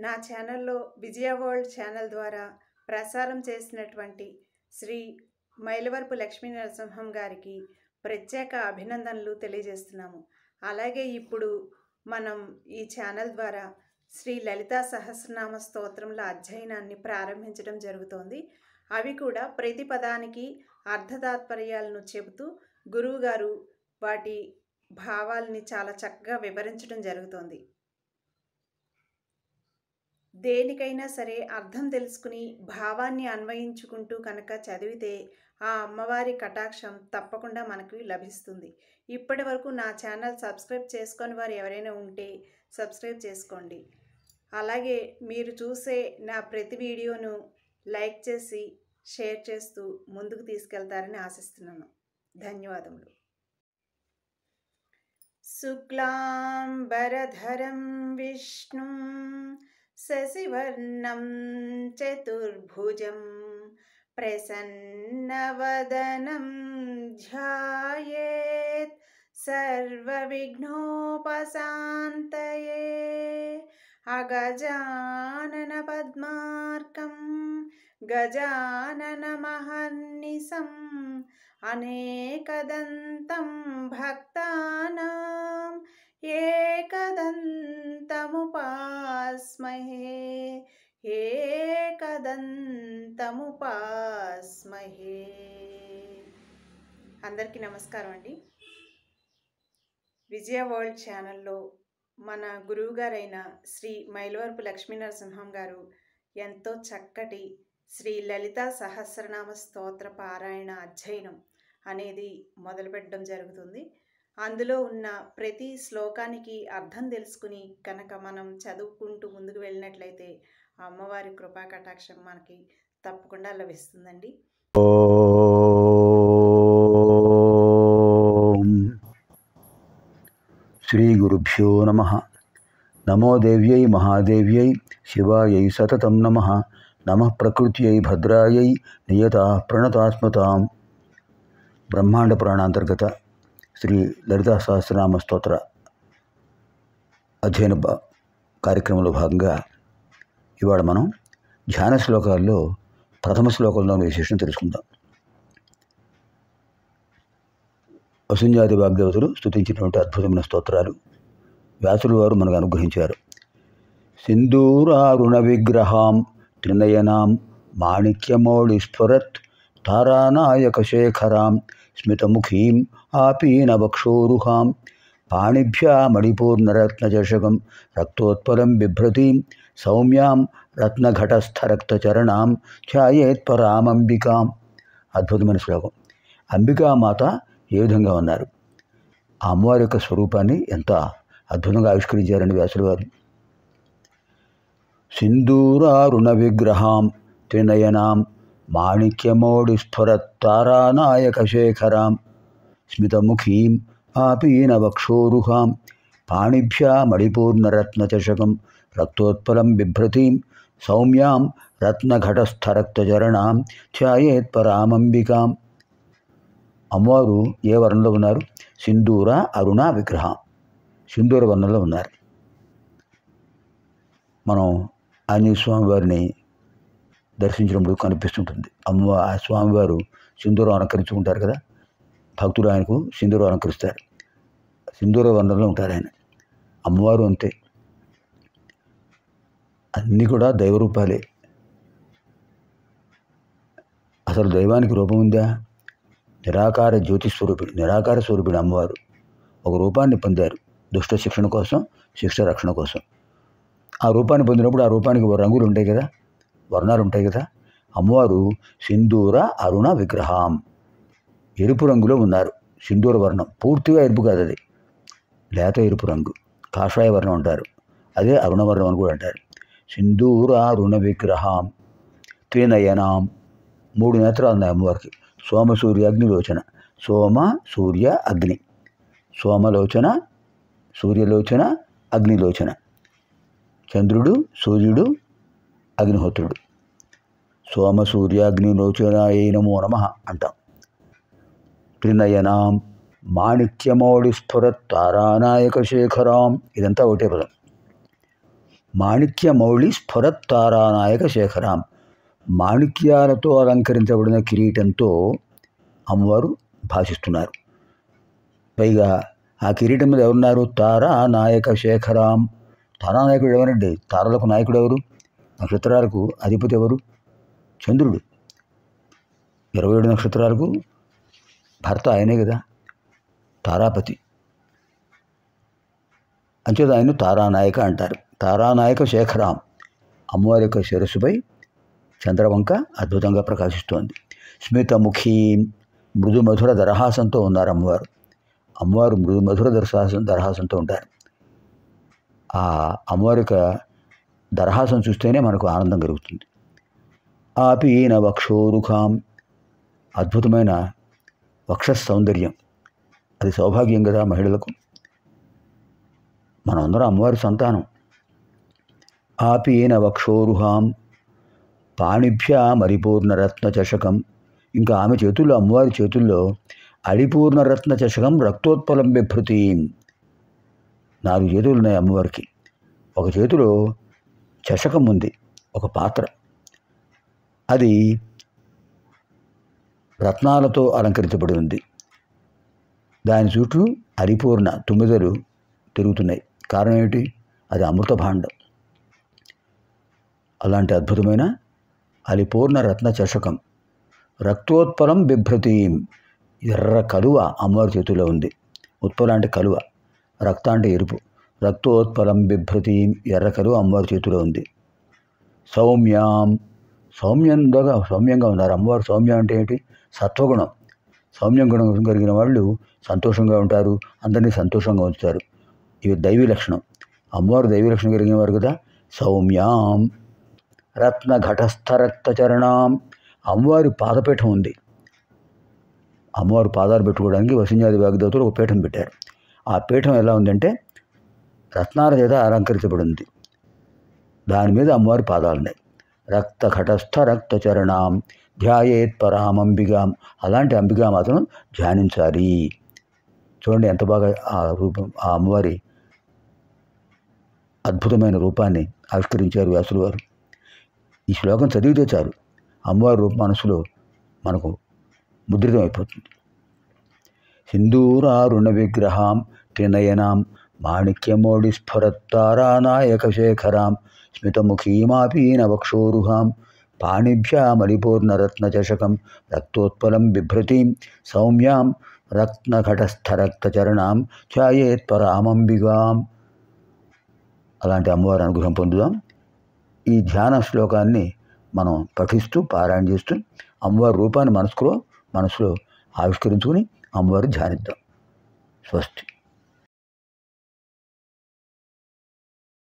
నా ఛానల్లో విజయ world channel ద్వారా ప్రసారం చేసినటువంటి శ్రీ మైలవరపు లక్ష్మీ నరసింహం గారికి ప్రత్యేక అభినందనలు తెలియజేస్తున్నాము. అలాగే ఇప్పుడు మనం ఈ ఛానల్ ద్వారా శ్రీ లలితా సహస్రనామ స్తోత్రముల అధ్యయనాన్ని ప్రారంభించడం జరుగుతోంది. అవి కూడా ప్రతి పదానికి అర్థతాత్పర్యాలను చెబుతూ గురువుగారు వాటి భావాల్ని చాలా చక్కగా వివరించడం జరుగుతోంది. దేనికైనా సరే అర్థం తెలుసుకుని భావాన్ని అన్వయించుకుంటూ కనుక చదివితే ఆ అమ్మవారి కటాక్షం తప్పకుండా మనకు లభిస్తుంది. ఇప్పటి వరకు నా ఛానల్ సబ్స్క్రైబ్ చేసుకొని వారు ఎవరైనా ఉంటే సబ్స్క్రైబ్ చేసుకోండి. అలాగే మీరు చూసే నా ప్రతి వీడియోను లైక్ చేసి షేర్ చేస్తూ ముందుకు తీసుకెళ్తారని ఆశిస్తున్నాను. ధన్యవాదములు. శుక్లాంబరధరం విష్ణుం శశివర్ణం చతుర్భుజం ప్రసన్నవదనం ధ్యాయేత్ సర్వవిఘ్నోపశాంతయే అగజానన పద్మార్కం గజాననమహర్నిశం అనేకదంతం భక్తానాం ఏకదంతముపాస్మహే ఏకదంతముపాస్మహే. అందరికీ నమస్కారం అండి. విజయ వరల్డ్ ఛానల్లో మన గురువుగారైన శ్రీ మైలవరపు లక్ష్మీ నరసింహం గారు ఎంతో చక్కటి శ్రీ లలితా సహస్రనామ స్తోత్ర పారాయణ అధ్యయనం అనేది మొదలుపెట్టడం జరుగుతుంది. అందులో ఉన్న ప్రతి శ్లోకానికి అర్థం తెలుసుకుని కనుక మనం చదువుకుంటూ ముందుకు వెళ్ళినట్లయితే ఆ అమ్మవారి కృపా కటాక్షం మనకి తప్పకుండా లభిస్తుందండి. శ్రీ గురుభ్యో నమః. నమో దేవ్యై మహాదేవ్యై శివాయై సతతం నమః. నమః ప్రకృత్యై భద్రాయై నియతా ప్రణతాస్మతాం. బ్రహ్మాండ పురాణాంతర్గత శ్రీ లలితా సహస్రనామ స్తోత్ర అధ్యయన కార్యక్రమంలో భాగంగా ఇవాళ మనం ధ్యాన శ్లోకాల్లో ప్రథమ శ్లోకంలోని విశేషం తెలుసుకుందాం. వసుంజాది వాగ్దేవతలు స్తుతించినటువంటి అద్భుతమైన స్తోత్రాలు వ్యాసులు వారు మనకు అనుగ్రహించారు. సింధూరారుణ విగ్రహాం త్రినయనాం మాణిక్యమౌళి స్ఫురత్ తారానాయక శేఖరాం స్మితముఖీం ఆపీనవక్షోరుహాం పాణిభ్యా మణిపూర్ణరత్నచషకం రక్తోత్పలం బిభ్రతీం సౌమ్యాం రత్నఘటస్థరక్తచరణాం ఛాయేత్పరామంబికాం. అద్భుతమైన శ్లోకం. అంబికామాత ఏ విధంగా ఉన్నారు, ఆ అమ్మవారి యొక్క స్వరూపాన్ని ఎంత అద్భుతంగా ఆవిష్కరించారండి వ్యాసుల వారు. సింధూరారుణ విగ్రహాం త్రినయనాం మాణిక్యమౌళి స్ఫురత్ తారానాయక శేఖరాం స్మితముఖీం ఆపీనవక్షోరుహాం పాణిభ్యా మణిపూర్ణరత్నచషకం రక్తోత్పలం బిభ్రతీం సౌమ్యాం రత్నఘటస్థరక్తచరణాం ఛాయేత్పరామంబికాం. అమ్మవారు ఏ వర్ణంలో ఉన్నారు? సింధూర అరుణ విగ్రహం, సింధూర వర్ణంలో ఉన్నారు. మనం ఆంజనేయ స్వామి వారిని దర్శించినప్పుడు కనిపిస్తుంటుంది. ఆ స్వామివారు సింధూరం అలంకరించుకుంటారు కదా, భక్తులు ఆయనకు సింధూరం అలంకరిస్తారు. సింధూర వర్ణంలో ఉంటారు ఆయన. అమ్మవారు అంతే, అన్నీ కూడా దైవరూపాలే. అసలు దైవానికి రూపం ఉందా? నిరాకార జ్యోతి స్వరూపిణి, నిరాకార స్వరూపిణి అమ్మవారు. ఒక రూపాన్ని పొందారు దుష్ట శిక్షణ కోసం, శిక్ష రక్షణ కోసం. ఆ రూపాన్ని పొందినప్పుడు ఆ రూపానికి రంగులు ఉంటాయి కదా, వర్ణాలు ఉంటాయి కదా. అమ్మవారు సింధూర అరుణ విగ్రహం, ఎరుపు రంగులో ఉన్నారు. సింధూర వర్ణం పూర్తిగా ఎరుపు కాదు, అది లేత ఎరుపు రంగు, కాషాయ వర్ణం అంటారు. అదే అరుణవర్ణం అని కూడా అంటారు. సింధూర అరుణ విగ్రహం త్రినయనాం, 3 నేత్రాలు ఉన్నాయి అమ్మవారికి. సోమ సూర్య అగ్నిలోచన. సోమ సూర్య అగ్ని, సోమలోచన, సూర్యలోచన, అగ్నిలోచన. చంద్రుడు, సూర్యుడు, అగ్నిహోత్రుడు. సోమ సూర్య అగ్నిలోచనాయ నమో నమః అంటాం. త్రినయనాం మాణిక్యమౌళి స్ఫురత్ తారానాయక శేఖరాం, ఇదంతా ఒకటే పదం. మాణిక్య మౌళి స్ఫురత్తారానాయక శేఖరాం. మాణిక్యాలతో అలంకరించబడిన కిరీటంతో అమ్మవారు భాషిస్తున్నారు. పైగా ఆ కిరీటం మీద ఎవరున్నారు? తారానాయక శేఖరాం. తారానాయకుడు ఎవరండి? తారలకు నాయకుడు ఎవరు? నక్షత్రాలకు అధిపతి ఎవరు? చంద్రుడు. 27 నక్షత్రాలకు భర్త ఆయనే కదా, తారాపతి. అంచేత ఆయన తారానాయక అంటారు. తారానాయక శేఖరాం. అమ్మవారి యొక్క శిరస్సుపై చంద్రవంక అద్భుతంగా ప్రకాశిస్తోంది. స్మితముఖీ. మృదు మధుర దరహాసంతో ఉన్నారు అమ్మవారు. అమ్మవారు మృదు మధుర దరహాసంతో ఉంటారు. ఆ అమ్మవారి యొక్క దరహాసం చూస్తేనే మనకు ఆనందం కలుగుతుంది. ఆపీన వక్షోరుఖాం. అద్భుతమైన వక్ష సౌందర్యం. అది సౌభాగ్యం కదా మహిళలకు. మనమందరం అమ్మవారి సంతానం. ఆపీన వక్షోరుహాం. పాణిభ్యాం అరిపూర్ణరత్న చషకం. ఇంకా ఆమె చేతుల్లో, అమ్మవారి చేతుల్లో అడిపూర్ణరత్న చషకం రక్తోత్పలం బిభృతీం. 4 చేతులు ఉన్నాయి అమ్మవారికి. ఒక చేతిలో చషకం ఉంది, ఒక పాత్ర. అది రత్నాలతో అలంకరించబడి ఉంది. దాని చుట్టూ అరిపూర్ణ తుమ్మిదలు తిరుగుతున్నాయి. కారణం ఏమిటి? అది అమృత భాండం. అలాంటి అద్భుతమైన అలిపూర్ణ రత్న చషకం రక్తోత్పలం బిభ్రతీం. ఎర్ర కలువ అమ్మవారి చేతిలో ఉంది. ఉత్పల అంటే కలువ, రక్త అంటే ఎరుపు. రక్తోత్పలం బిభ్రతీం. ఎర్ర కలువ అమ్మవారి చేతిలో ఉంది. సౌమ్యాం. సౌమ్యంగా ఉన్నారు అమ్మవారు. సౌమ్యం అంటే ఏంటి? సత్వగుణం. సౌమ్యం గుణం కలిగిన వాళ్ళు సంతోషంగా ఉంటారు, అందరినీ సంతోషంగా ఉంచుతారు. ఇవి దైవీ లక్షణం. అమ్మవారు దైవీ లక్షణం కలిగిన వారు కదా. సౌమ్యాం. రత్న ఘటస్థ రక్త చరణాం. అమ్మవారి పాదపీఠం ఉంది. అమ్మవారు పాదాలు పెట్టుకోవడానికి వసిన్యాది వాగ్దేవతలు ఒక పీఠం పెట్టారు. ఆ పీఠం ఎలా ఉందంటే రత్నాల చేత అలంకరించబడి ఉంది. దాని మీద అమ్మవారి పాదాలు ఉన్నాయి. రక్త ఘటస్థ రక్త చరణాం ధ్యాయేత్ పరాం అంబిగాం. అలాంటి అంబికామాతను ధ్యానించాలి. చూడండి ఎంత బాగా ఆ రూపం, ఆ అమ్మవారి అద్భుతమైన రూపాన్ని ఆవిష్కరించారు వ్యాసులు వారు. ఈ శ్లోకం చదివితే చాలు అమ్మవారి రూపం మనసులో మనకు ముద్రితం అయిపోతుంది. సింధూరారుణ విగ్రహాం త్రినయనాం మాణిక్యమౌళి స్ఫురత్తారానాయక శేఖరాం స్మితముఖీమాపీన వక్షోరుహాం పాణిభ్యామలిపూర్ణరత్న చషకం రక్తోత్పలం బిభ్రతీం సౌమ్యాం రత్నఘటస్థరక్తచరణాం ఛాయేత్ పరామంబిగాం. అలాంటి అమ్మవారి అనుగ్రహం పొందుదాం. ఈ ధ్యాన శ్లోకాన్ని మనం పఠిస్తూ పారాయణ చేస్తూ అమ్మవారి రూపాన్ని మనసులో ఆవిష్కరించుకుని అమ్మవారు ధ్యానిద్దాం. స్వస్తి.